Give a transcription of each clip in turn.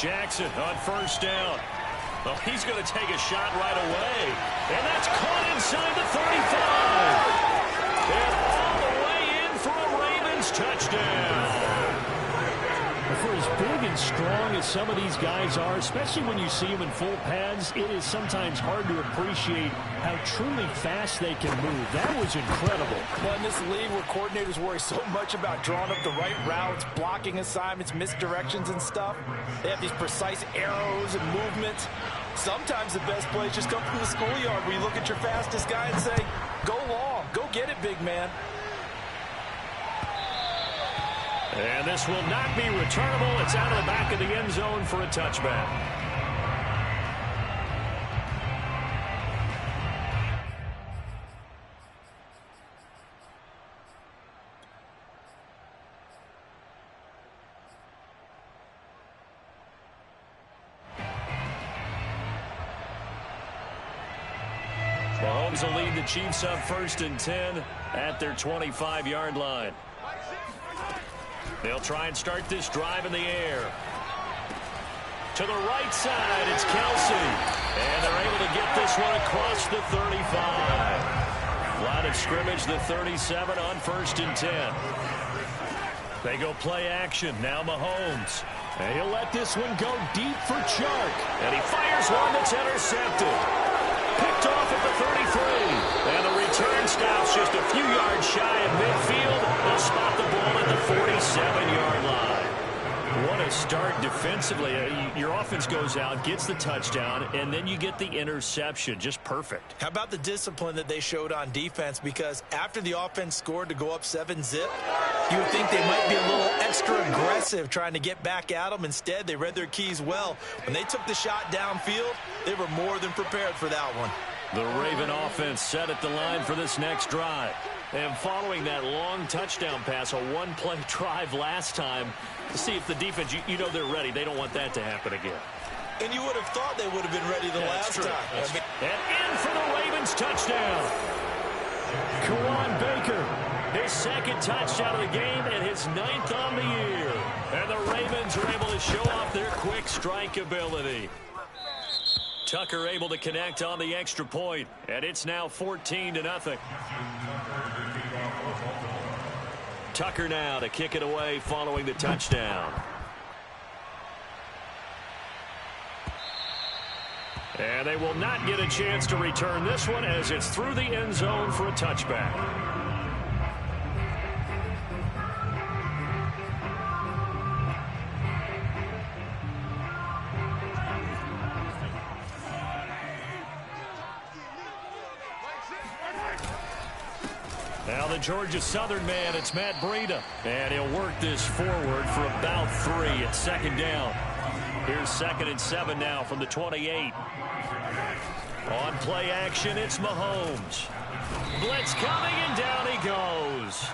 Jackson on first down. Well, he's going to take a shot right away. And that's caught inside the 35. And all the way in for a Ravens touchdown. For as big and strong as some of these guys are, especially when you see them in full pads, it is sometimes hard to appreciate how truly fast they can move. That was incredible. Well, in this league where coordinators worry so much about drawing up the right routes, blocking assignments, misdirections and stuff, they have these precise arrows and movements. Sometimes the best plays just come from the schoolyard where you look at your fastest guy and say, go long, go get it, big man. And this will not be returnable. It's out of the back of the end zone for a touchback. Mahomes will lead the Chiefs up 1st and 10 at their 25-yard line. They'll try and start this drive in the air. To the right side, it's Kelsey. And they're able to get this one across the 35. Line of scrimmage, the 37 on 1st and 10. They go play action. Now Mahomes. And he'll let this one go deep for Chark. And he fires one that's intercepted. Picked off at the 33. And the return stops just a few yards shy of midfield. They'll spot the ball at the 47-yard line. What a start defensively. Your offense goes out, gets the touchdown, and then you get the interception. Just perfect. How about the discipline that they showed on defense? Because after the offense scored to go up 7-zip, you would think they might be a little extra aggressive trying to get back at them. Instead, they read their keys well. When they took the shot downfield, they were more than prepared for that one. The Raven offense set at the line for this next drive. And following that long touchdown pass, a one-play drive last time, to see if the defense, you know they're ready. They don't want that to happen again. And you would have thought they would have been ready the last time. And in for the Ravens touchdown. Kawan Baker, his second touchdown of the game and his 9th on the year. And the Ravens are able to show off their quick strike ability. Tucker able to connect on the extra point, and it's now 14-0. Tucker now to kick it away following the touchdown. And they will not get a chance to return this one as it's through the end zone for a touchback. Now the Georgia Southern man, it's Matt Breida. And he'll work this forward for about 3 at 2nd down. Here's 2nd and 7 now from the 28. On play action, it's Mahomes. Blitz coming, and down he goes.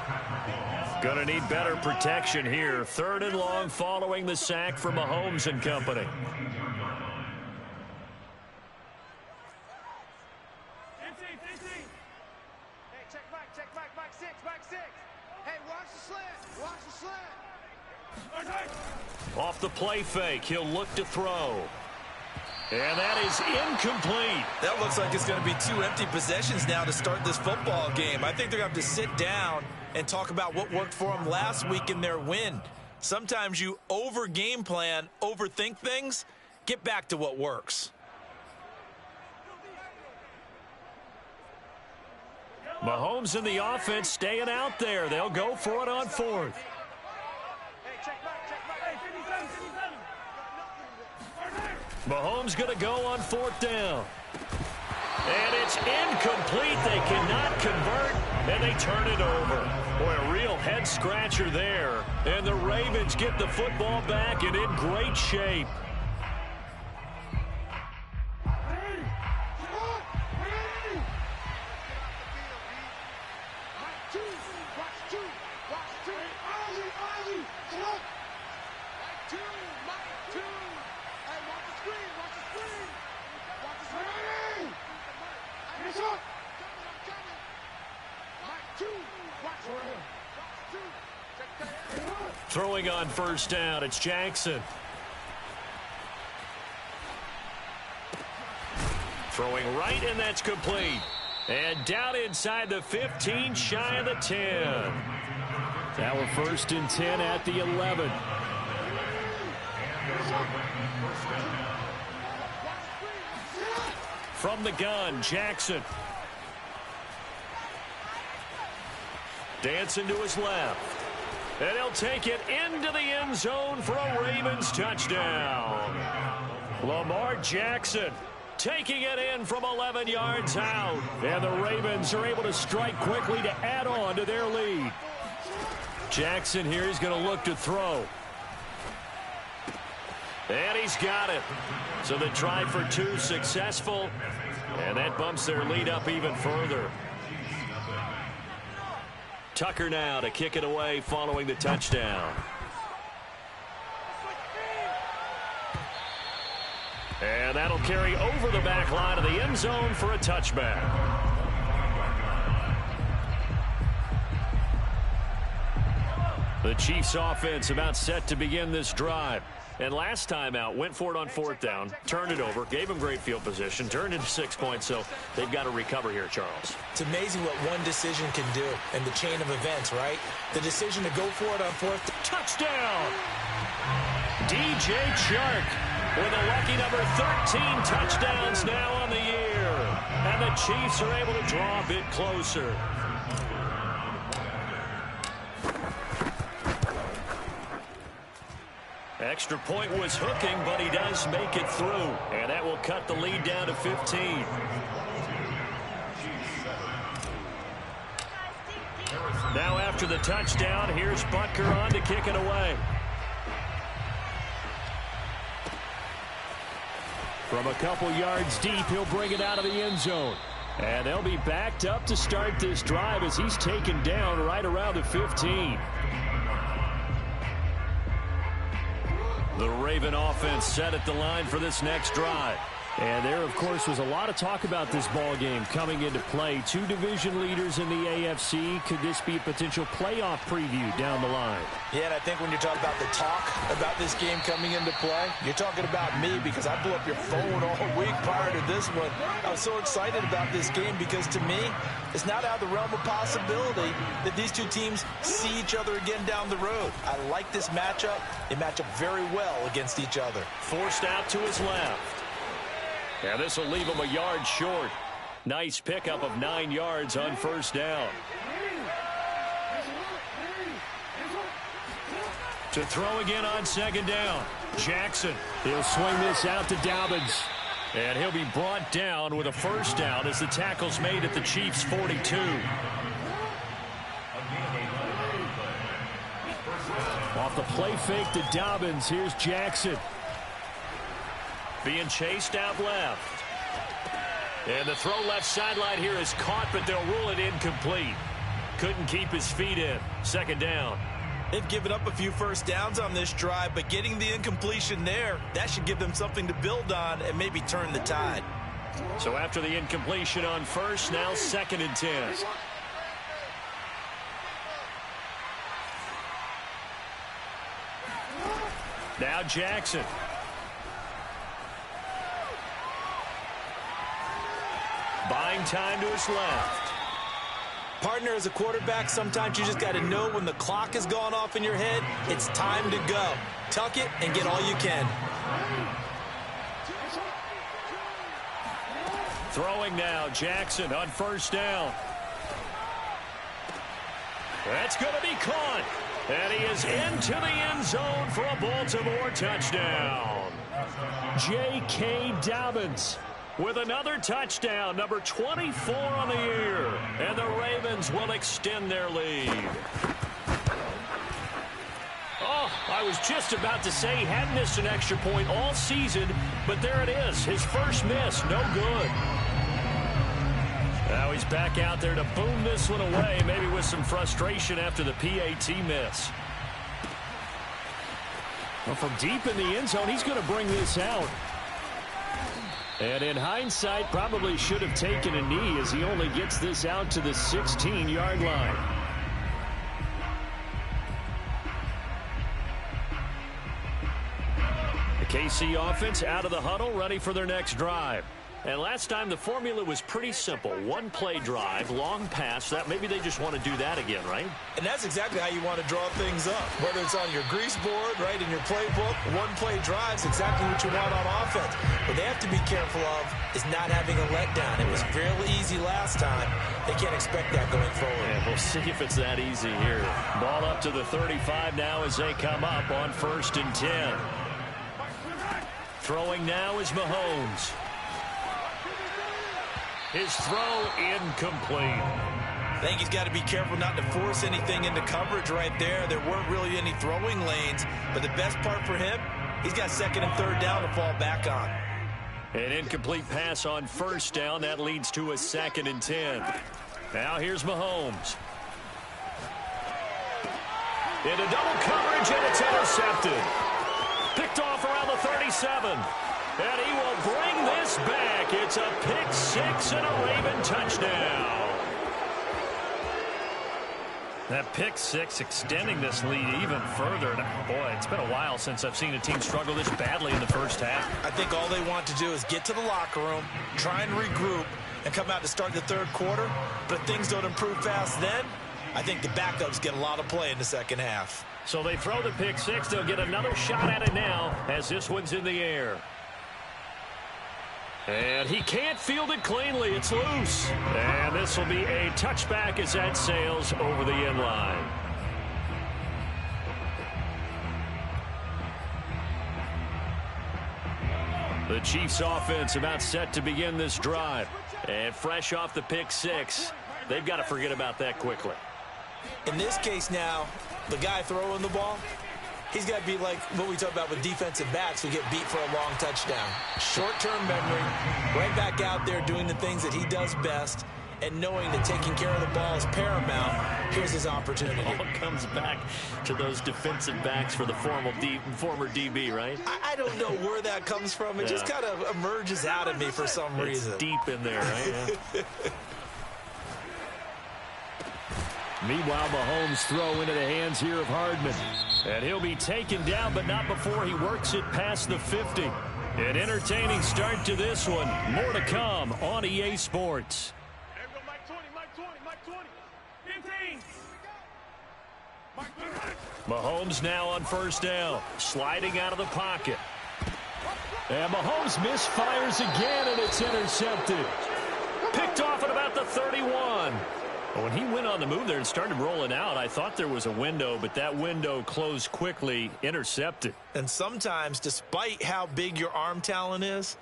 Gonna need better protection here. 3rd and long following the sack for Mahomes and company. Off the play fake, he'll look to throw. And that is incomplete. That looks like it's going to be 2 empty possessions now to start this football game. I think they're going to have to sit down and talk about what worked for them last week in their win. Sometimes you over-game plan, overthink things. Get back to what works. Mahomes and the offense staying out there. They'll go for it on 4th. Mahomes going to go on 4th down. And it's incomplete. They cannot convert, and they turn it over. Boy, a real head-scratcher there. And the Ravens get the football back and in great shape. Throwing on 1st down, it's Jackson. Throwing right, and that's complete. And down inside the 15, shy of the 10. Now we're 1st and 10 at the 11. From the gun, Jackson. Dancing to his left. And he'll take it into the end zone for a Ravens touchdown. Lamar Jackson taking it in from 11 yards out. And the Ravens are able to strike quickly to add on to their lead. Jackson here is going to look to throw. And he's got it. So the try for 2 successful. And that bumps their lead up even further. Tucker now to kick it away following the touchdown. And that'll carry over the back line of the end zone for a touchback. The Chiefs offense about set to begin this drive. And last time out, went for it on 4th down, turned it over, gave them great field position, turned into 6 points, so they've got to recover here, Charles. It's amazing what one decision can do in the chain of events, right? The decision to go for it on 4th. Touchdown! DJ Chark with a lucky number 13 touchdowns now on the year. And the Chiefs are able to draw a bit closer. Extra point was hooking, but he does make it through. And that will cut the lead down to 15. Now after the touchdown, here's Butker on to kick it away. From a couple yards deep, he'll bring it out of the end zone. And they'll be backed up to start this drive as he's taken down right around the 15. The Raven offense set at the line for this next drive. And there, of course, was a lot of talk about this ball game coming into play. 2 division leaders in the AFC. Could this be a potential playoff preview down the line? Yeah, and I think when you talk about the talk about this game coming into play, you're talking about me because I blew up your phone all week prior to this one. I was so excited about this game because to me, it's not out of the realm of possibility that these two teams see each other again down the road. I like this matchup. They match up very well against each other. Forced out to his left. And this will leave him a yard short. Nice pickup of 9 yards on 1st down. To throw again on 2nd down. Jackson. He'll swing this out to Dobbins. And he'll be brought down with a 1st down as the tackle's made at the Chiefs' 42. Off the play fake to Dobbins. Here's Jackson. Being chased out left. And the throw left sideline here is caught, but they'll rule it incomplete. Couldn't keep his feet in. 2nd down. They've given up a few 1st downs on this drive, but getting the incompletion there, that should give them something to build on and maybe turn the tide. So after the incompletion on 1st, now 2nd and 10. Now Jackson. Buying time to his left. Partner, as a quarterback, sometimes you just got to know when the clock has gone off in your head, it's time to go. Tuck it and get all you can. Throwing now, Jackson on 1st down. That's going to be caught. And he is into the end zone for a Baltimore touchdown. J.K. Dobbins with another touchdown, number 24 on the year. And the Ravens will extend their lead. Oh, I was just about to say he hadn't missed an extra point all season, but there it is. His first miss, no good. Now he's back out there to boom this one away, maybe with some frustration after the PAT miss. Well, from deep in the end zone, he's going to bring this out. And in hindsight, probably should have taken a knee as he only gets this out to the 16-yard line. The KC offense out of the huddle, ready for their next drive. And last time the formula was pretty simple. One play drive, long pass. That maybe they just want to do that again, right? And that's exactly how you want to draw things up. Whether it's on your grease board, right, in your playbook, one play drive's exactly what you want on offense. What they have to be careful of is not having a letdown. It was fairly easy last time. They can't expect that going forward. Yeah, we'll see if it's that easy here. Ball up to the 35 now as they come up on 1st and 10. Throwing now is Mahomes. His throw incomplete. I think he's got to be careful not to force anything into coverage right there. There weren't really any throwing lanes, but the best part for him, he's got 2nd and 3rd down to fall back on. An incomplete pass on 1st down. That leads to a 2nd and 10. Now here's Mahomes. Into double coverage, and it's intercepted. Picked off around the 37. And he will bring this back. It's a pick 6 and a Raven touchdown. That pick 6 extending this lead even further. Boy, it's been a while since I've seen a team struggle this badly in the first half. I think all they want to do is get to the locker room, try and regroup, and come out to start the 3rd quarter. But if things don't improve fast then, I think the backups get a lot of play in the 2nd half. So they throw the pick 6. They'll get another shot at it now as this one's in the air. And he can't field it cleanly. It's loose. And this will be a touchback as that sails over the end line. The Chiefs offense about set to begin this drive. And fresh off the pick 6, they've got to forget about that quickly. In this case now, the guy throwing the ball, he's got to be like what we talk about with defensive backs who get beat for a long touchdown. Short-term memory, right back out there doing the things that he does best, and knowing that taking care of the ball is paramount. Here's his opportunity. It all comes back to those defensive backs for the former DB, right? I don't know where that comes from. It just kind of emerges out of me for some reason. It's deep in there, right? Yeah. Meanwhile, Mahomes' throw into the hands here of Hardman. And he'll be taken down, but not before he works it past the 50. An entertaining start to this one. More to come on EA Sports. Mahomes now on 1st down, sliding out of the pocket. And Mahomes misfires again, and it's intercepted. Picked off at about the 31. When he went on the move there and started rolling out, I thought there was a window, but that window closed quickly, intercepted. And sometimes, despite how big your arm talent is,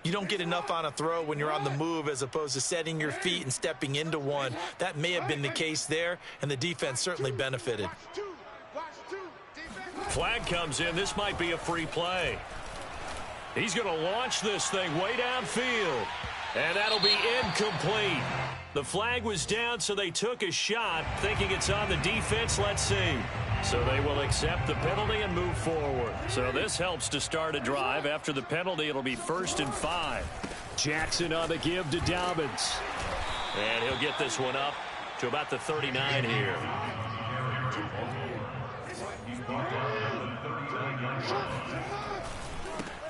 you don't get enough on a throw when you're on the move as opposed to setting your feet and stepping into one. That may have been the case there, and the defense certainly benefited. Flag comes in. This might be a free play. He's going to launch this thing way downfield. And that'll be incomplete. The flag was down, so they took a shot, thinking it's on the defense. Let's see. So they will accept the penalty and move forward. So this helps to start a drive. After the penalty, it'll be 1st and 5. Jackson on the give to Dobbins. And he'll get this one up to about the 39 here.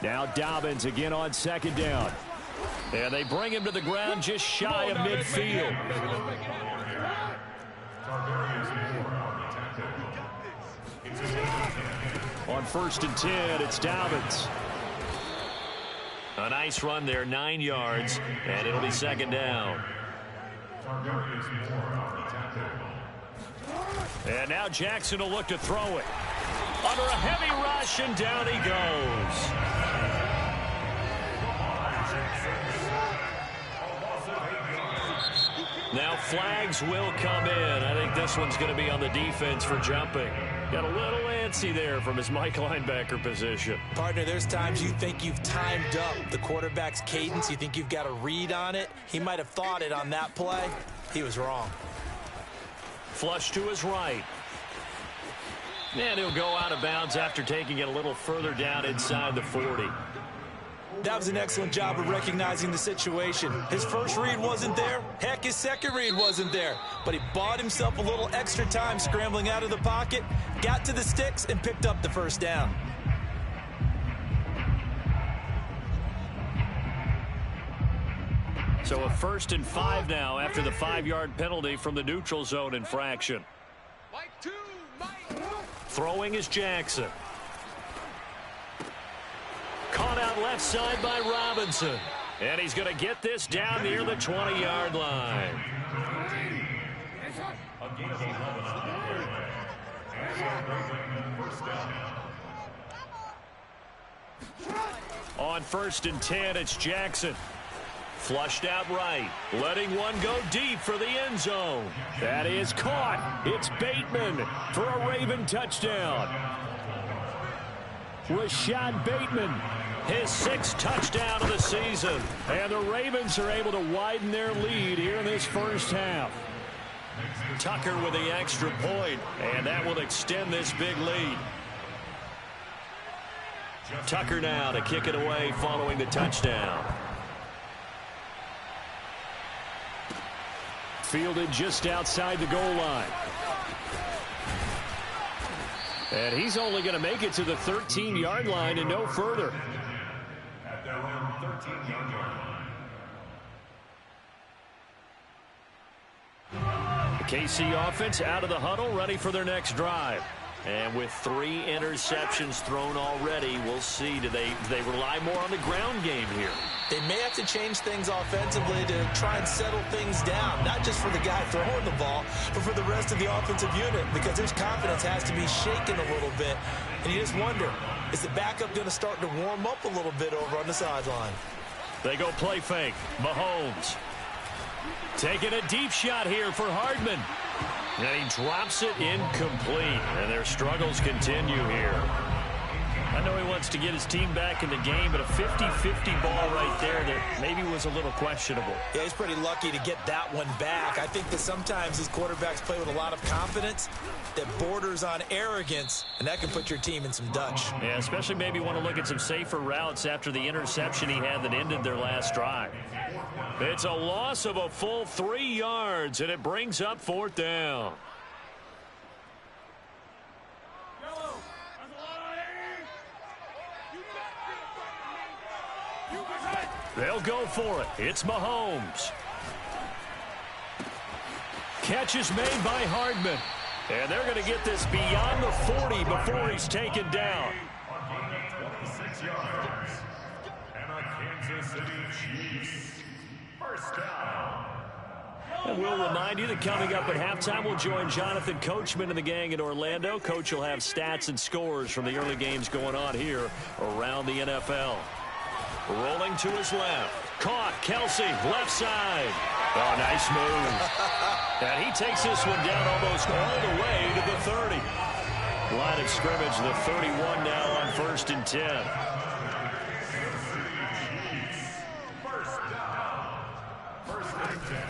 Now Dobbins again on 2nd down. And they bring him to the ground just shy of midfield. On 1st and 10, it's Dobbins. A nice run there, 9 yards, and it'll be 2nd down. And now Jackson will look to throw it. Under a heavy rush, and down he goes. Now flags will come in. I think this one's going to be on the defense for jumping. Got a little antsy there from his Mike linebacker position. Partner, there's times you think you've timed up the quarterback's cadence. You think you've got a read on it. He might have thought it on that play. He was wrong. Flush to his right. And he'll go out of bounds after taking it a little further down inside the 40. That was an excellent job of recognizing the situation. His first read wasn't there. Heck, his second read wasn't there. But he bought himself a little extra time scrambling out of the pocket, got to the sticks, and picked up the 1st down. So a 1st and 5 now after the 5-yard penalty from the neutral zone infraction. Throwing is Jackson. Caught out left side by Robinson. And he's going to get this down near the 20-yard line. On 1st and 10, it's Jackson. Flushed out right, letting one go deep for the end zone. That is caught. It's Bateman for a Raven touchdown. Rashad Bateman, his 6th touchdown of the season. And the Ravens are able to widen their lead here in this first half. Tucker with the extra point, and that will extend this big lead. Tucker now to kick it away following the touchdown. Fielded just outside the goal line. And he's only going to make it to the 13-yard line and no further. At their own 13-yard line. The KC offense out of the huddle, ready for their next drive. And with 3 interceptions thrown already, we'll see. Do they rely more on the ground game here? They may have to change things offensively to try and settle things down, not just for the guy throwing the ball, but for the rest of the offensive unit, because his confidence has to be shaken a little bit. And you just wonder, is the backup going to start to warm up a little bit over on the sideline? They go play fake. Mahomes taking a deep shot here for Hardman. And he drops it incomplete. And their struggles continue here. I know he wants to get his team back in the game, but a 50-50 ball right there that maybe was a little questionable. Yeah, he's pretty lucky to get that one back. I think that sometimes these quarterbacks play with a lot of confidence that borders on arrogance, and that can put your team in some Dutch. Yeah, especially maybe want to look at some safer routes after the interception he had that ended their last drive. It's a loss of a full 3 yards, and it brings up 4th down. They'll go for it. It's Mahomes. Catch is made by Hardman. And they're going to get this beyond the 40 before he's taken down. And we'll remind you that coming up at halftime, we'll join Jonathan Coachman and the gang in Orlando. Coach will have stats and scores from the early games going on here around the NFL. Rolling to his left. Caught. Kelsey, left side. Oh, nice move. And he takes this one down almost all the way to the 30. Line of scrimmage, the 31 now on 1st and 10.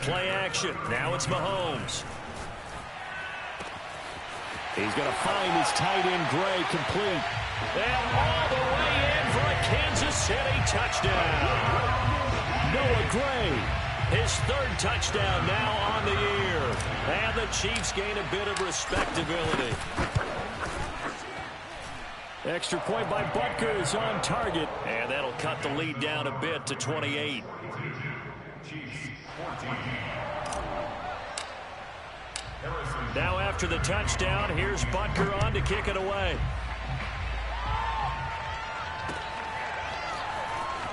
Play action. Now it's Mahomes. He's going to find his tight end, Gray, complete. And all the way in for a Kansas City touchdown. Noah Gray, his 3rd touchdown now on the year. And the Chiefs gain a bit of respectability. Extra point by Butker is on target. And that'll cut the lead down a bit to 28. Now after the touchdown, here's Butker on to kick it away.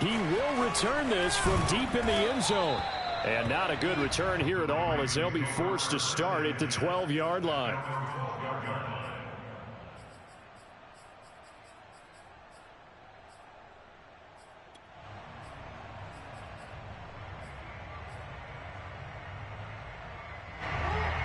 He will return this from deep in the end zone. And not a good return here at all, as they'll be forced to start at the 12-yard line.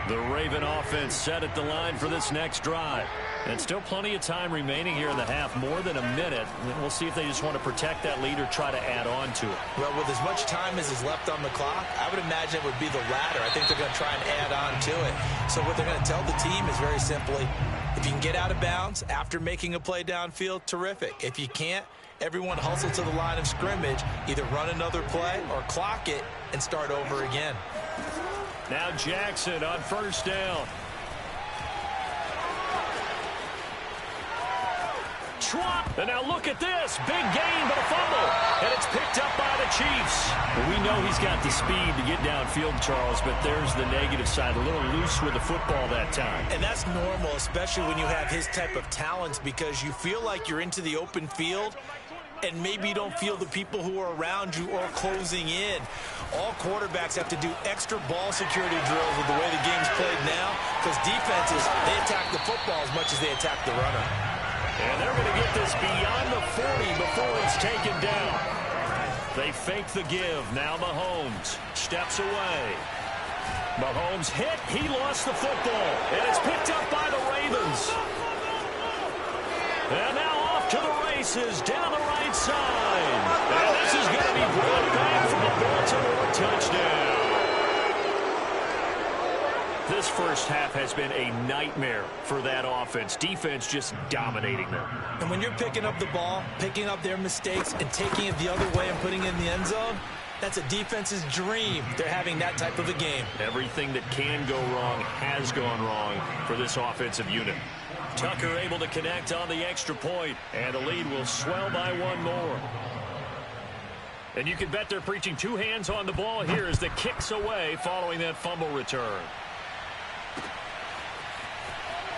The Raven offense set at the line for this next drive. And still plenty of time remaining here in the half, more than a minute. We'll see if they just want to protect that lead or try to add on to it. Well, with as much time as is left on the clock, I would imagine it would be the latter. I think they're going to try and add on to it. So what they're going to tell the team is very simply, if you can get out of bounds after making a play downfield, terrific. If you can't, everyone hustle to the line of scrimmage, either run another play or clock it and start over again. Now Jackson on 1st down. Schwab. And now look at this. Big gain, but a fumble. And it's picked up by the Chiefs. Well, we know he's got the speed to get downfield, Charles, but there's the negative side. A little loose with the football that time. And that's normal, especially when you have his type of talents, because you feel like you're into the open field and maybe you don't feel the people who are around you or closing in. All quarterbacks have to do extra ball security drills with the way the game's played now, because defenses, they attack the football as much as they attack the runner. And they're going to get this beyond the 40 before it's taken down. They fake the give. Now Mahomes steps away. Mahomes hit. He lost the football. And it's picked up by the Ravens. And now off to the races down the right side. And this is going to be brought back for the Baltimore touchdown. This first half has been a nightmare for that offense. Defense just dominating them. And when you're picking up the ball, picking up their mistakes, and taking it the other way and putting it in the end zone, that's a defense's dream. They're having that type of a game. Everything that can go wrong has gone wrong for this offensive unit. Tucker able to connect on the extra point, and the lead will swell by one more. And you can bet they're preaching two hands on the ball here as the kick's away following that fumble return.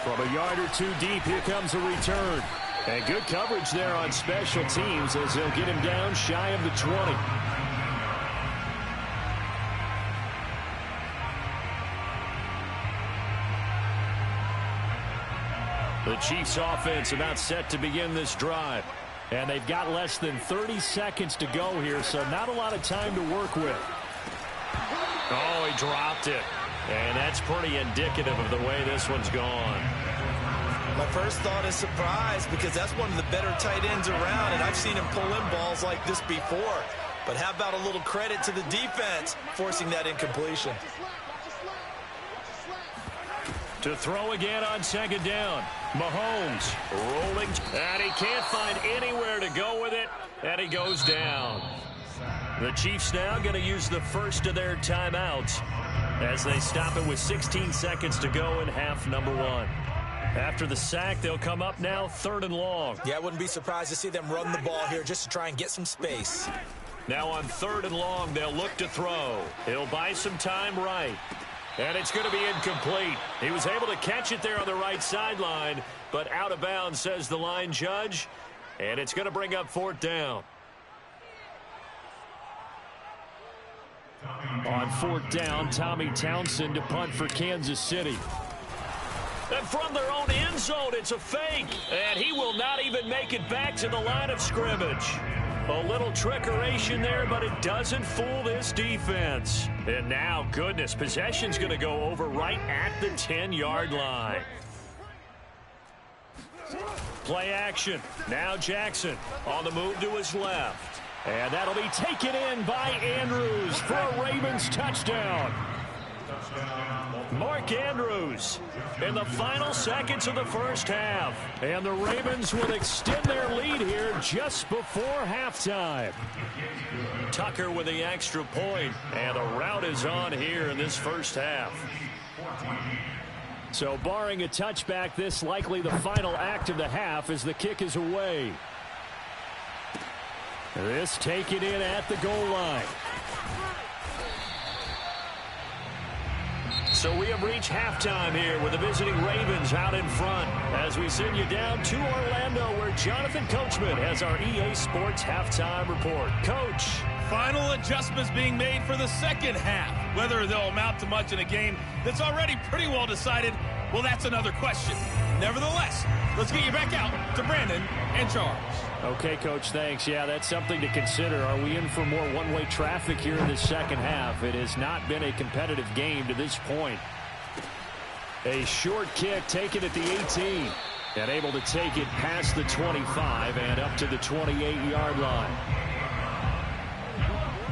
From a yard or two deep, here comes a return. And good coverage there on special teams as they'll get him down shy of the 20. The Chiefs offense about set to begin this drive. And they've got less than 30 seconds to go here, so not a lot of time to work with. Oh, he dropped it. And that's pretty indicative of the way this one's gone. My first thought is surprise, because that's one of the better tight ends around, and I've seen him pull in balls like this before. But how about a little credit to the defense forcing that incompletion? To throw again on second down. Mahomes rolling, and he can't find anywhere to go with it, and he goes down. The Chiefs now going to use the first of their timeouts as they stop it with 16 seconds to go in half number one. After the sack, they'll come up now 3rd and long. Yeah, I wouldn't be surprised to see them run the ball here just to try and get some space. Now on 3rd and long, they'll look to throw. He'll buy some time right. And it's going to be incomplete. He was able to catch it there on the right sideline, but out of bounds, says the line judge. And it's going to bring up 4th down. On 4th down, Tommy Townsend to punt for Kansas City. And from their own end zone, it's a fake. And he will not even make it back to the line of scrimmage. A little trickeration there, but it doesn't fool this defense. And now, goodness, possession's going to go over right at the 10-yard line. Play action. Now Jackson on the move to his left. And that'll be taken in by Andrews for a Ravens touchdown. Mark Andrews in the final seconds of the first half. And the Ravens will extend their lead here just before halftime. Tucker with the extra point, and a rout is on here in this first half. So barring a touchback, this likely the final act of the half as the kick is away. This taken in at the goal line. So we have reached halftime here with the visiting Ravens out in front as we send you down to Orlando where Jonathan Coachman has our EA Sports halftime report. Coach. Final adjustments being made for the second half. Whether they'll amount to much in a game that's already pretty well decided, well, that's another question. Nevertheless, let's get you back out to Brandon and Charles. Okay, Coach, thanks. Yeah, that's something to consider. Are we in for more one-way traffic here in the second half? It has not been a competitive game to this point. A short kick taken at the 18. And able to take it past the 25 and up to the 28-yard line.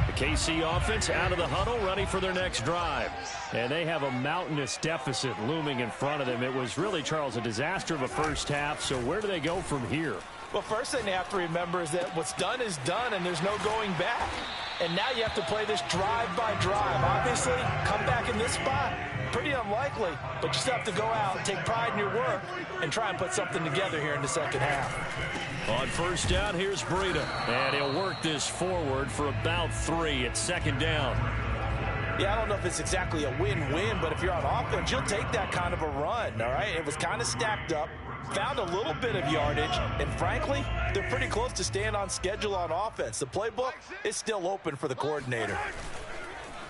The KC offense out of the huddle, ready for their next drive. And they have a mountainous deficit looming in front of them. It was really, Charles, a disaster of a first half. So where do they go from here? Well, first thing they have to remember is that what's done is done, and there's no going back. And now you have to play this drive by drive. Obviously, come back in this spot, pretty unlikely, but you still have to go out and take pride in your work and try and put something together here in the second half. On first down, here's Breida. And he'll work this forward for about 3 at second down. Yeah, I don't know if it's exactly a win-win, but if you're on offense, you'll take that kind of a run, all right? It was kind of stacked up, found a little bit of yardage, and frankly, they're pretty close to staying on schedule on offense. The playbook is still open for the coordinator.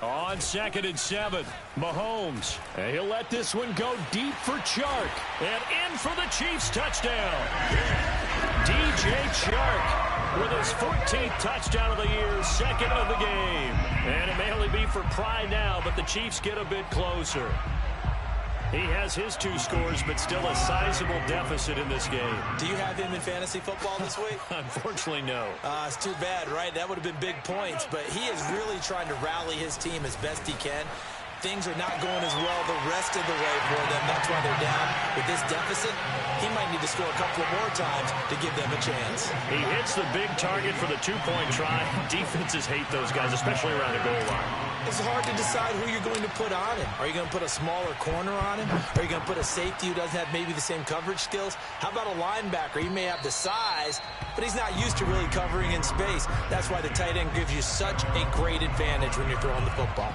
On 2nd and 7, Mahomes. And he'll let this one go deep for Chark. And in for the Chiefs touchdown. DJ Chark with his 14th touchdown of the year, second of the game. And it may only be for pride now, but the Chiefs get a bit closer. He has his 2 scores, but still a sizable deficit in this game. Do you have him in fantasy football this week? Unfortunately, no. It's too bad, right? That would have been big points, but he is really trying to rally his team as best he can. Things are not going as well the rest of the way for them. That's why they're down. With this deficit, he might need to score a couple of more times to give them a chance. He hits the big target for the 2-point try. Defenses hate those guys, especially around the goal line. It's hard to decide who you're going to put on him. Are you going to put a smaller corner on him? Are you going to put a safety who doesn't have maybe the same coverage skills? How about a linebacker? He may have the size, but he's not used to really covering in space. That's why the tight end gives you such a great advantage when you're throwing the football.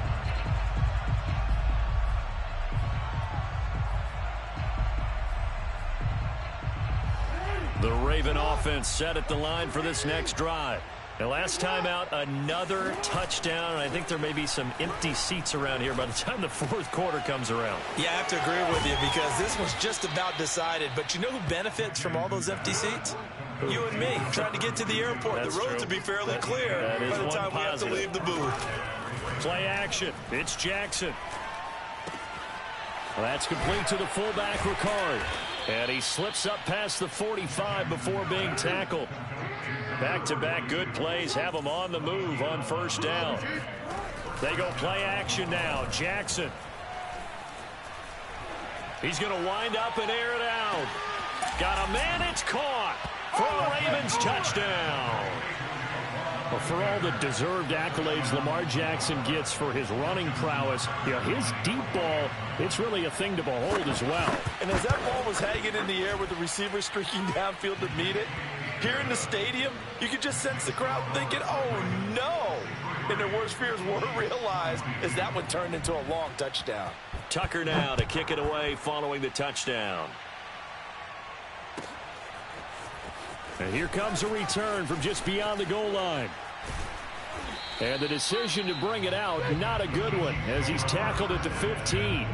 The Raven offense set at the line for this next drive. The last time out, another touchdown. I think there may be some empty seats around here by the time the 4th quarter comes around. Yeah, I have to agree with you because this one's just about decided. But you know who benefits from all those empty seats? You and me, trying to get to the airport. That's the roads true. will be fairly clear by the time we have to leave the booth. Play action. It's Jackson. Well, that's complete to the fullback, Ricard. And he slips up past the 45 before being tackled. Back-to-back good plays have him on the move on first down. They go play action now. Jackson. He's going to wind up and air it out. Got a man. It's caught for a Ravens touchdown. Well, for all the deserved accolades Lamar Jackson gets for his running prowess, his deep ball, it's really a thing to behold as well. And as that ball was hanging in the air with the receiver streaking downfield to meet it, here in the stadium, you could just sense the crowd thinking, oh, no. And their worst fears were realized as that one turned into a long touchdown. Tucker now to kick it away following the touchdown. And here comes a return from just beyond the goal line. And the decision to bring it out, not a good one, as he's tackled at the 15.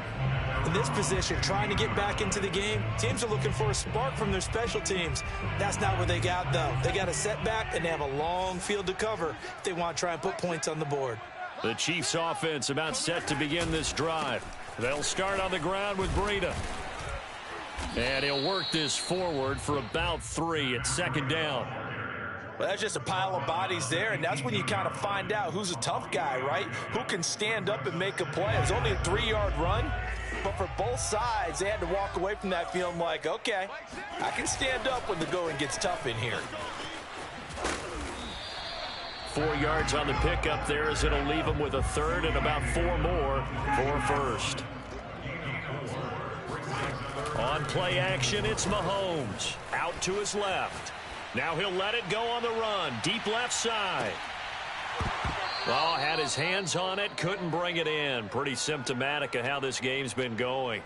In this position, trying to get back into the game, teams are looking for a spark from their special teams. That's not what they got, though. They got a setback, and they have a long field to cover if they want to try and put points on the board. The Chiefs offense about set to begin this drive. They'll start on the ground with Breida. And he'll work this forward for about 3 at second down. Well, that's just a pile of bodies there, and that's when you kind of find out who's a tough guy, right? Who can stand up and make a play. It was only a 3-yard run, but for both sides, they had to walk away from that feeling like, okay, I can stand up when the going gets tough in here. 4 yards on the pickup there as it'll leave him with a 3rd and about 4 more for first. On play action, it's Mahomes. Out to his left. Now he'll let it go on the run. Deep left side. Oh, had his hands on it. Couldn't bring it in. Pretty symptomatic of how this game's been going.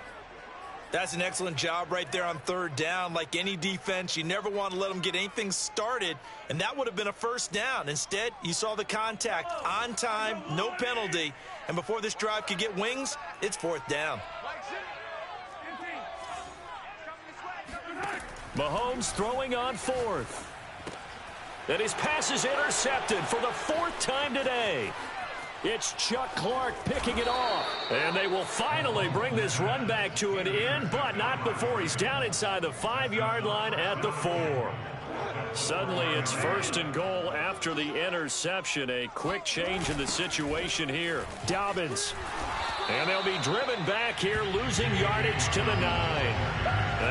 That's an excellent job right there on 3rd down. Like any defense, you never want to let them get anything started, and that would have been a first down. Instead, you saw the contact on time, no penalty, and before this drive could get wings, it's 4th down. Mahomes throwing on 4th. And his pass is intercepted for the 4th time today. It's Chuck Clark picking it off. And they will finally bring this run back to an end, but not before he's down inside the 5-yard line at the 4. Suddenly it's 1st and goal after the interception. A quick change in the situation here. Dobbins. And they'll be driven back here, losing yardage to the 9.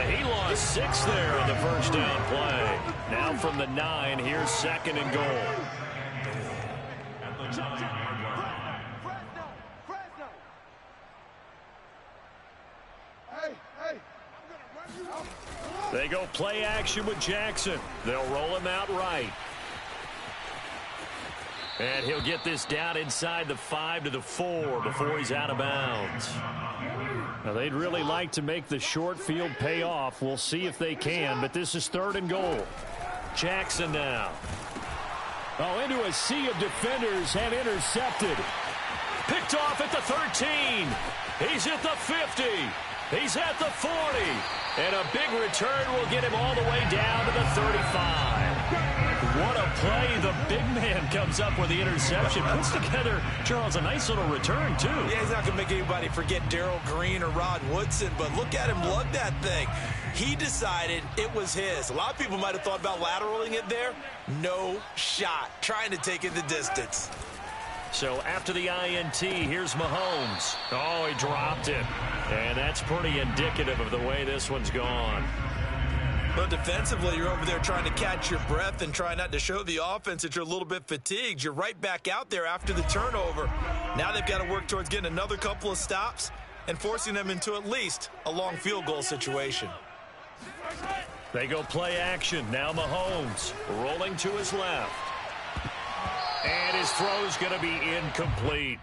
He lost 6 there on the first down play. Now from the 9, here's 2nd and goal. They go play action with Jackson. They'll roll him out right. And he'll get this down inside the 5 to the 4 before he's out of bounds. Now, they'd really like to make the short field pay off. We'll see if they can, but this is 3rd and goal. Jackson now. Oh, into a sea of defenders and intercepted. Picked off at the 13. He's at the 50. He's at the 40. And a big return will get him all the way down to the 35. What a play. The big man comes up with the interception. Puts together, Charles, a nice little return, too. Yeah, he's not going to make anybody forget Darryl Green or Rod Woodson, but look at him lug that thing. He decided it was his. A lot of people might have thought about lateraling it there. No shot. Trying to take it the distance. So after the INT, here's Mahomes. Oh, he dropped it. And that's pretty indicative of the way this one's gone. But defensively, you're over there trying to catch your breath and try not to show the offense that you're a little bit fatigued. You're right back out there after the turnover. Now they've got to work towards getting another couple of stops and forcing them into at least a long field goal situation. They go play action. Now Mahomes rolling to his left. And his throw's going to be incomplete.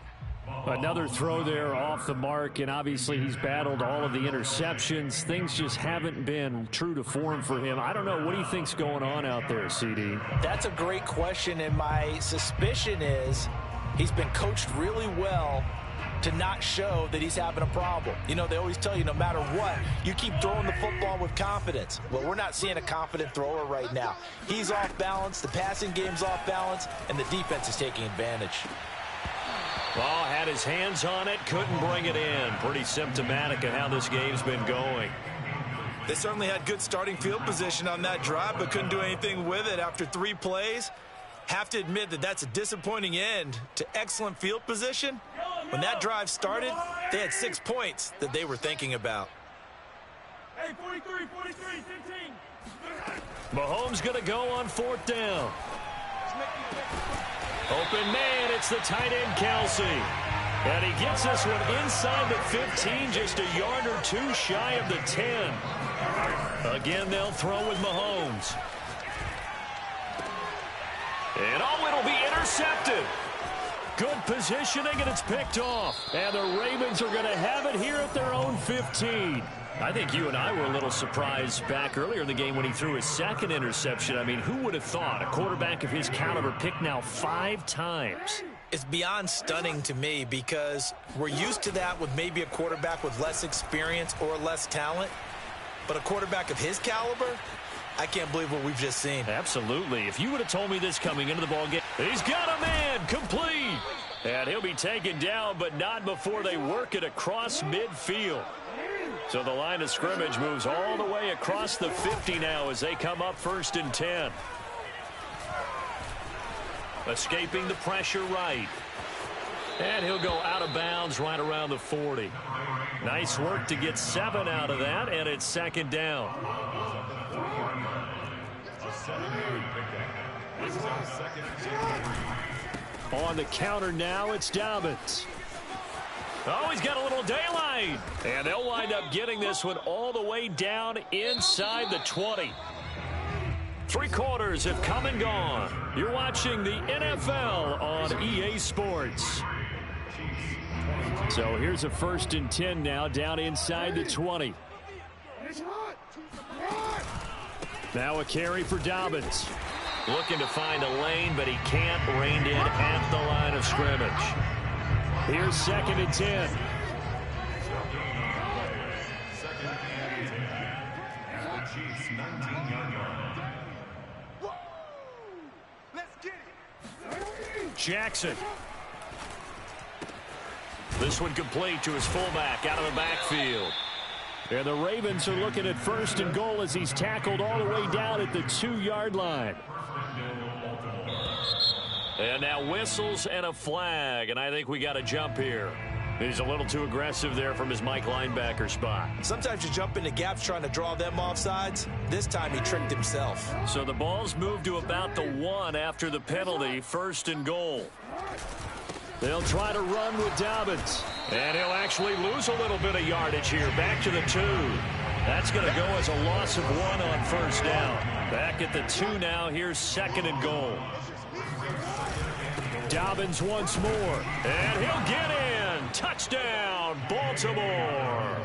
Another throw there off the mark, and obviously he's battled all of the interceptions. Things just haven't been true to form for him. I don't know. What do you think's going on out there, CD? That's a great question, and my suspicion is he's been coached really well to not show that he's having a problem. You know, they always tell you no matter what, you keep throwing the football with confidence. Well, we're not seeing a confident thrower right now. He's off balance, the passing game's off balance, and the defense is taking advantage. Well, had his hands on it, couldn't bring it in. Pretty symptomatic of how this game's been going. They certainly had good starting field position on that drive, but couldn't do anything with it after 3 plays. Have to admit that that's a disappointing end to excellent field position. When that drive started, they had 6 points that they were thinking about. Hey, 43, 15. Mahomes going to go on 4th down. Open man, it's the tight end, Kelsey. And he gets this one inside the 15, just a yard or 2 shy of the 10. Again, they'll throw with Mahomes. And oh, it'll be intercepted. Good positioning, and it's picked off. And the Ravens are going to have it here at their own 15. I think you and I were a little surprised back earlier in the game when he threw his 2nd interception. I mean, who would have thought a quarterback of his caliber picked now 5 times? It's beyond stunning to me because we're used to that with maybe a quarterback with less experience or less talent. But a quarterback of his caliber, I can't believe what we've just seen. Absolutely. If you would have told me this coming into the ball game, he's got a man, complete. And he'll be taken down, but not before they work it across midfield. So the line of scrimmage moves all the way across the 50 now as they come up 1st and 10. Escaping the pressure right. And he'll go out of bounds right around the 40. Nice work to get 7 out of that, and it's 2nd down. On the counter now, it's Dobbins. Oh, he's got a little daylight. And they'll wind up getting this one all the way down inside the 20. 3 quarters have come and gone. You're watching the NFL on EA Sports. So here's a 1st and 10 now, down inside the 20. Now a carry for Dobbins. Looking to find a lane, but he can't. Reined in at the line of scrimmage. Here's 2nd and 10. Jackson. This one complete to his fullback out of the backfield. And the Ravens are looking at 1st and goal as he's tackled all the way down at the 2-yard line. And now whistles and a flag, and I think we got a jump here. He's a little too aggressive there from his Mike linebacker spot. Sometimes you jump into gaps trying to draw them off sides. This time he tricked himself. So the ball's moved to about the 1 after the penalty, 1st and goal. They'll try to run with Dobbins. And he'll actually lose a little bit of yardage here. Back to the 2. That's going to go as a loss of 1 on first down. Back at the 2 now. Here's 2nd and goal. Dobbins once more. And he'll get in. Touchdown, Baltimore.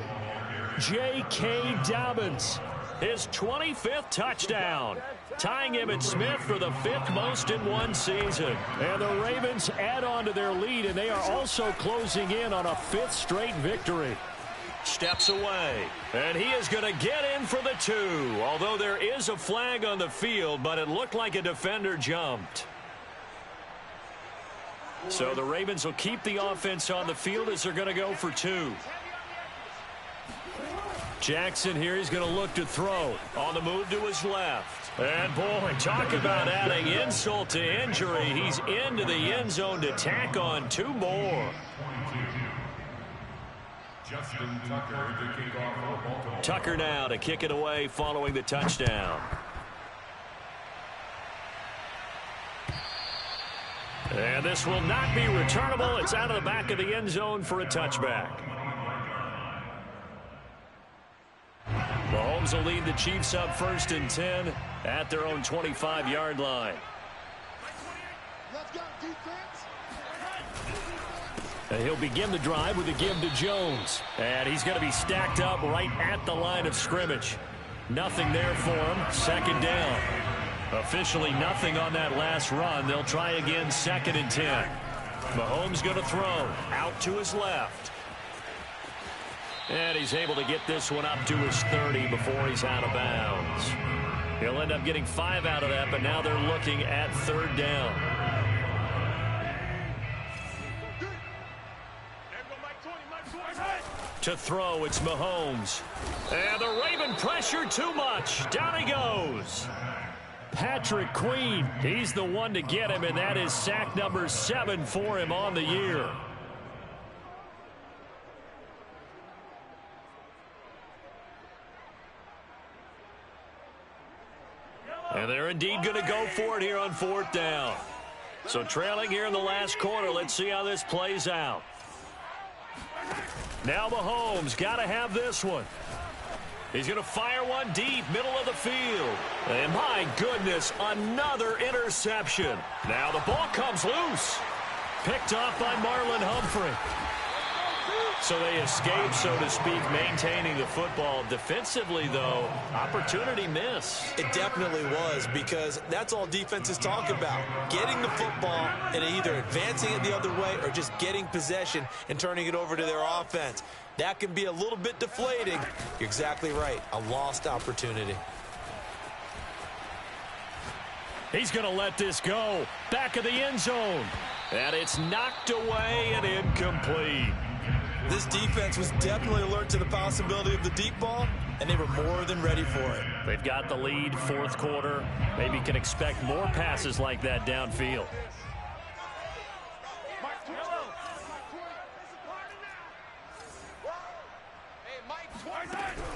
J.K. Dobbins. His 25th touchdown, tying Emmitt Smith for the 5th most in one season. And the Ravens add on to their lead, and they are also closing in on a 5th straight victory. Steps away, and he is going to get in for the 2, although there is a flag on the field, but it looked like a defender jumped. So the Ravens will keep the offense on the field as they're going to go for 2. Jackson here, he's going to look to throw. On the move to his left. And boy, talk about adding insult to injury. He's into the end zone to tack on 2 more. Justin Tucker to kick off for Baltimore. Tucker now to kick it away following the touchdown. And this will not be returnable. It's out of the back of the end zone for a touchback. Mahomes will lead the Chiefs up 1st and 10 at their own 25-yard line. Let's go, defense. And he'll begin the drive with a give to Jones. And he's going to be stacked up right at the line of scrimmage. Nothing there for him. 2nd down. Officially nothing on that last run. They'll try again 2nd and 10. Mahomes going to throw out to his left. And he's able to get this one up to his 30 before he's out of bounds. He'll end up getting 5 out of that, but now they're looking at 3rd down. To throw, it's Mahomes. And the Raven pressure too much. Down he goes. Patrick Queen, he's the one to get him, and that is sack number 7 for him on the year. And they're indeed going to go for it here on 4th down. So trailing here in the last quarter. Let's see how this plays out. Now Mahomes got to have this one. He's going to fire one deep, middle of the field. And my goodness, another interception. Now the ball comes loose. Picked off by Marlon Humphrey. So they escape, so to speak, maintaining the football. Defensively, though, opportunity miss. It definitely was, because that's all defenses talk about. Getting the football and either advancing it the other way or just getting possession and turning it over to their offense. That can be a little bit deflating. You're exactly right. A lost opportunity. He's going to let this go. Back of the end zone. And it's knocked away and incomplete. This defense was definitely alert to the possibility of the deep ball, and they were more than ready for it. They've got the lead, 4th quarter. Maybe can expect more passes like that downfield.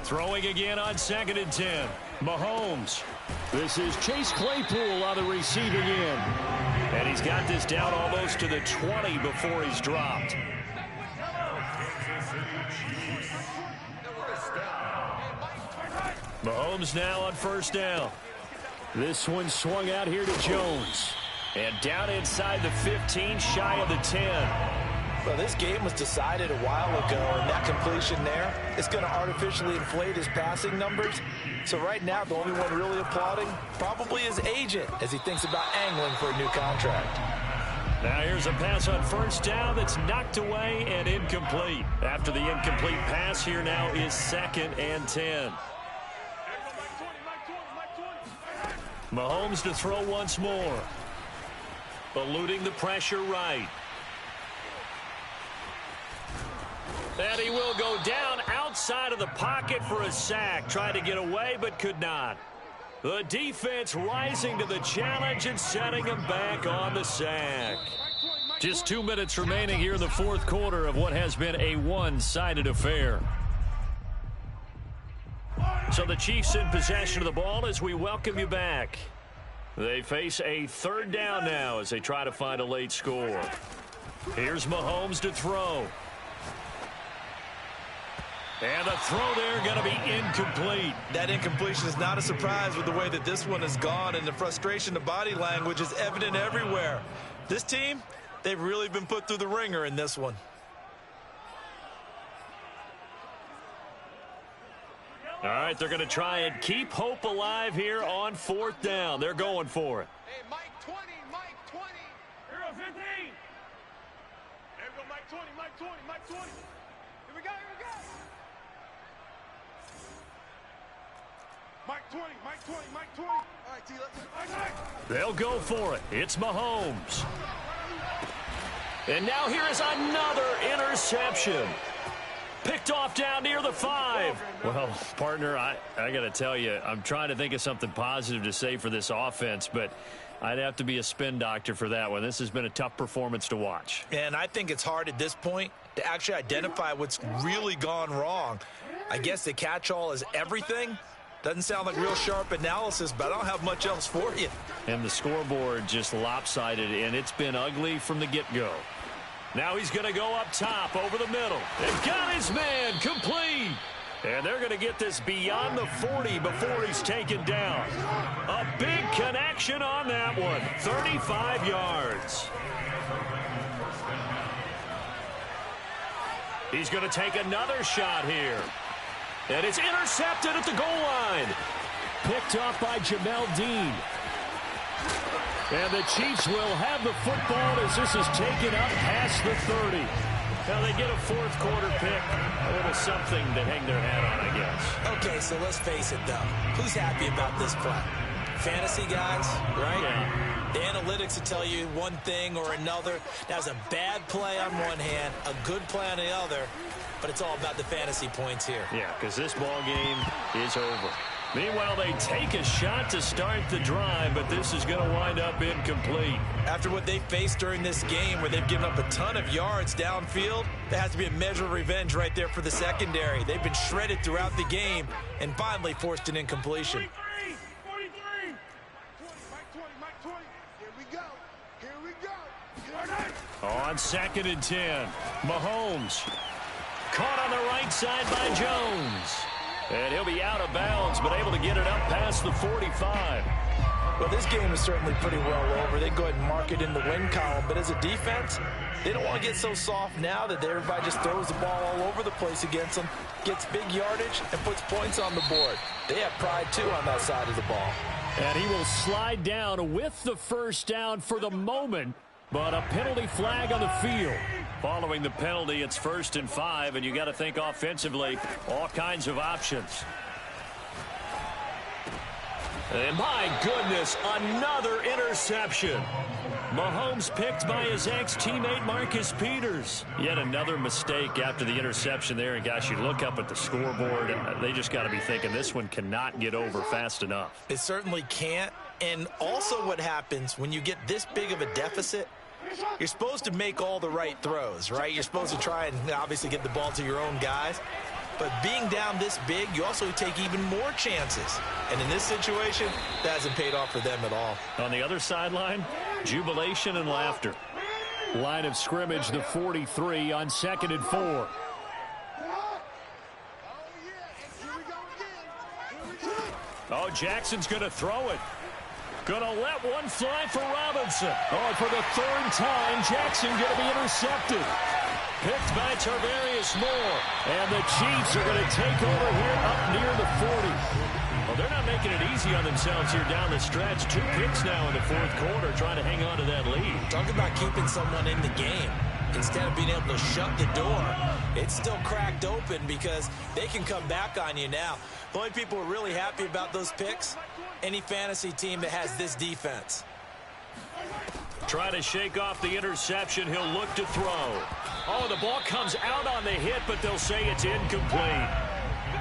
Throwing again on 2nd and 10. Mahomes. This is Chase Claypool on the receiving end. And he's got this down almost to the 20 before he's dropped. Mahomes now on 1st down. This one swung out here to Jones. And down inside the 15, shy of the 10. Well, this game was decided a while ago, and that completion there is going to artificially inflate his passing numbers. So right now, the only one really applauding probably his agent as he thinks about angling for a new contract. Now here's a pass on 1st down that's knocked away and incomplete. After the incomplete pass, here now is 2nd and 10. Mahomes to throw once more. Eluding the pressure right. And he will go down outside of the pocket for a sack. Tried to get away but could not. The defense rising to the challenge and setting him back on the sack. Just 2 minutes remaining here in the 4th quarter of what has been a one-sided affair. So the Chiefs in possession of the ball as we welcome you back. They face a third down now as they try to find a late score. Here's Mahomes to throw. And the throw there going to be incomplete. That incompletion is not a surprise with the way that this one has gone, and the frustration, the body language is evident everywhere. This team, they've really been put through the ringer in this one. All right, they're going to try and keep hope alive here on fourth down. They're going for it. Hey, Mike 20, Mike 20. Hero 15. There we go, Mike 20, Mike 20, Mike 20. Here we go, here we go. Mike 20, Mike 20, Mike 20. All right, T, let's go. They'll go for it. It's Mahomes. And now here is another interception. Picked off down near the 5. Well, partner, I got to tell you, I'm trying to think of something positive to say for this offense, but I'd have to be a spin doctor for that one. This has been a tough performance to watch. And I think it's hard at this point to actually identify what's really gone wrong. I guess the catch-all is everything. Doesn't sound like real sharp analysis, but I don't have much else for you. And the scoreboard just lopsided, and it's been ugly from the get-go. Now he's going to go up top over the middle. They've got his man complete. And they're going to get this beyond the 40 before he's taken down. A big connection on that one. 35 yards. He's going to take another shot here. And it's intercepted at the goal line. Picked off by Jamel Dean. And the Chiefs will have the football as this is taken up past the 30. Now they get a fourth quarter pick. A little something to hang their hat on, I guess. Okay, so let's face it, though. Who's happy about this play? Fantasy guys, right? Yeah. The analytics will tell you one thing or another. That was a bad play on one hand, a good play on the other, but it's all about the fantasy points here. Yeah, because this ball game is over. Meanwhile, they take a shot to start the drive, but this is going to wind up incomplete. After what they faced during this game where they've given up a ton of yards downfield, there has to be a measure of revenge right there for the secondary. They've been shredded throughout the game and finally forced an incompletion. 43. 20, Mike 20, Mike 20. Here we go. Here we go. On 2nd and 10, Mahomes. Caught on the right side by Jones. And he'll be out of bounds, but able to get it up past the 45. Well, this game is certainly pretty well over. They go ahead and mark it in the win column. But as a defense, they don't want to get so soft now that everybody just throws the ball all over the place against them, gets big yardage, and puts points on the board. They have pride, too, on that side of the ball. And he will slide down with the first down for the moment, but a penalty flag on the field. Following the penalty, it's 1st and 5, and you got to think offensively, all kinds of options. And my goodness, another interception. Mahomes picked by his ex-teammate Marcus Peters. Yet another mistake after the interception there. And gosh, you look up at the scoreboard, they just got to be thinking this one cannot get over fast enough. It certainly can't. And also what happens when you get this big of a deficit, you're supposed to make all the right throws, right? You're supposed to try and obviously get the ball to your own guys. But being down this big, you also take even more chances. And in this situation, that hasn't paid off for them at all. On the other sideline, jubilation and laughter. Line of scrimmage, the 43 on 2nd and 4. Oh, yeah. Here we go again. Here we go. Oh, Jackson's going to throw it. Going to let one fly for Robinson. Oh, for the 3rd time, Jackson going to be intercepted. Picked by Tarvarius Moore. And the Chiefs are going to take over here up near the 40. Well, they're not making it easy on themselves here down the stretch. 2 picks now in the 4th quarter trying to hang on to that lead. Talk about keeping someone in the game. Instead of being able to shut the door, it's still cracked open because they can come back on you now. The only people who are really happy about those picks, any fantasy team that has this defense. Trying to shake off the interception. He'll look to throw. Oh, the ball comes out on the hit, but they'll say it's incomplete.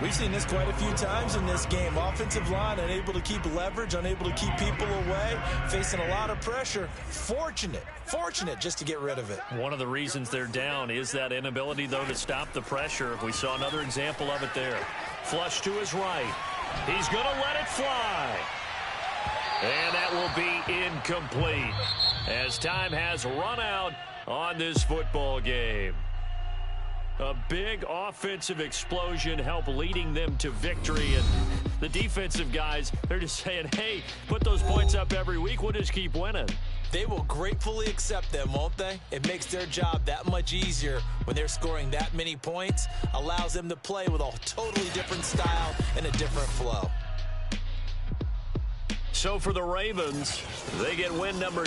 We've seen this quite a few times in this game. Offensive line unable to keep leverage, unable to keep people away, facing a lot of pressure. Fortunate just to get rid of it. One of the reasons they're down is that inability, though, to stop the pressure. We saw another example of it there. Flush to his right. He's going to let it fly. And that will be incomplete as time has run out on this football game. A big offensive explosion helped leading them to victory. And the defensive guys, they're just saying, hey, put those points up every week. We'll just keep winning. They will gratefully accept them, won't they? It makes their job that much easier when they're scoring that many points. Allows them to play with a totally different style and a different flow. So for the Ravens, they get win number